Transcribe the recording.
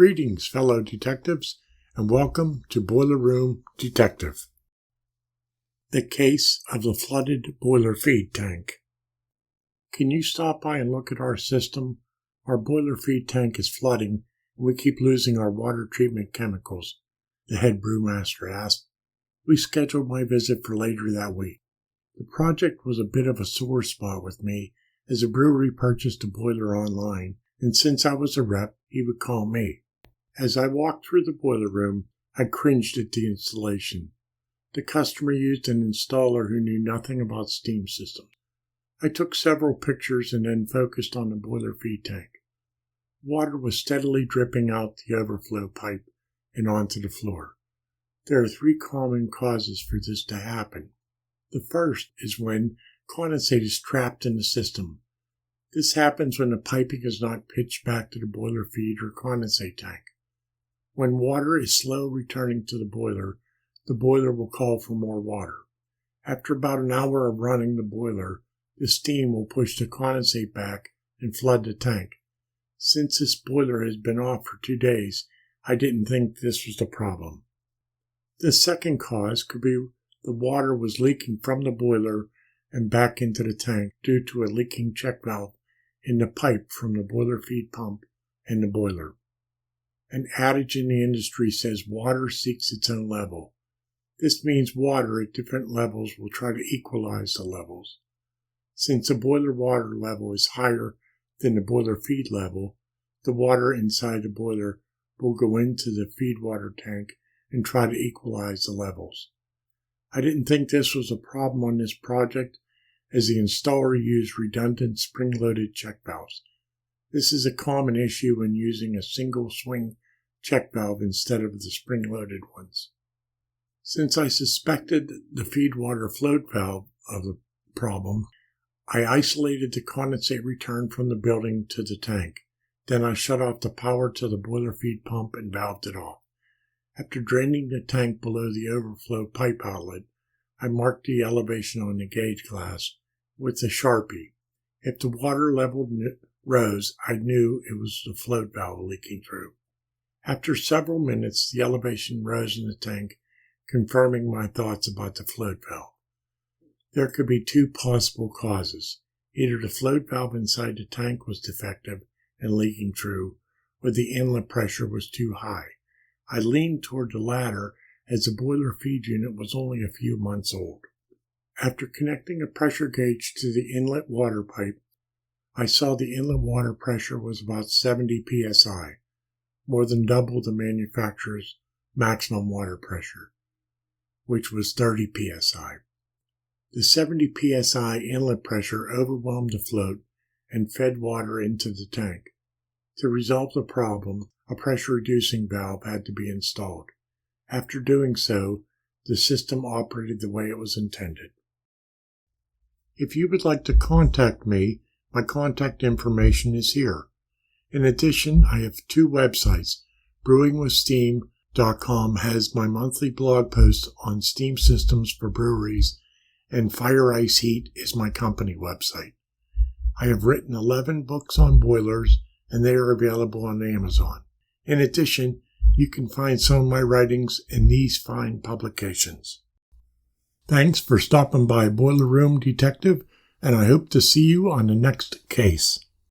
Greetings, fellow detectives, and welcome to Boiler Room Detective. The case of the flooded boiler feed tank. Can you stop by and look at our system? Our boiler feed tank is flooding, and we keep losing our water treatment chemicals, the head brewmaster asked. We scheduled my visit for later that week. The project was a bit of a sore spot with me, as the brewery purchased a boiler online, and since I was a rep, he would call me. As I walked through the boiler room, I cringed at the installation. The customer used an installer who knew nothing about steam systems. I took several pictures and then focused on the boiler feed tank. Water was steadily dripping out the overflow pipe and onto the floor. There are three common causes for this to happen. The first is when condensate is trapped in the system. This happens when the piping is not pitched back to the boiler feed or condensate tank. When water is slow returning to the boiler will call for more water. After about an hour of running the boiler, the steam will push the condensate back and flood the tank. Since this boiler has been off for 2 days, I didn't think this was the problem. The second cause could be the water was leaking from the boiler and back into the tank due to a leaking check valve in the pipe from the boiler feed pump and the boiler. An adage in the industry says water seeks its own level. This means water at different levels will try to equalize the levels. Since the boiler water level is higher than the boiler feed level, the water inside the boiler will go into the feed water tank and try to equalize the levels. I didn't think this was a problem on this project, as the installer used redundant spring-loaded check valves. This is a common issue when using a single swing check valve instead of the spring-loaded ones. Since I suspected the feed water float valve of the problem, I isolated the condensate return from the building to the tank. Then I shut off the power to the boiler feed pump and valved it off. After draining the tank below the overflow pipe outlet, I marked the elevation on the gauge glass with a Sharpie. If the water level rose, I knew it was the float valve leaking through. After several minutes, the elevation rose in the tank, confirming my thoughts about the float valve. There could be two possible causes. Either the float valve inside the tank was defective and leaking through, or the inlet pressure was too high. I leaned toward the latter, as the boiler feed unit was only a few months old. After connecting a pressure gauge to the inlet water pipe, I saw the inlet water pressure was about 70 psi, more than double the manufacturer's maximum water pressure, which was 30 psi. The 70 psi inlet pressure overwhelmed the float and fed water into the tank. To resolve the problem, a pressure-reducing valve had to be installed. After doing so, the system operated the way it was intended. If you would like to contact me, my contact information is here. In addition, I have two websites. BrewingWithSteam.com has my monthly blog posts on steam systems for breweries, and Fire Ice Heat is my company website. I have written 11 books on boilers, and they are available on Amazon. In addition, you can find some of my writings in these fine publications. Thanks for stopping by Boiler Room Detective, and I hope to see you on the next case.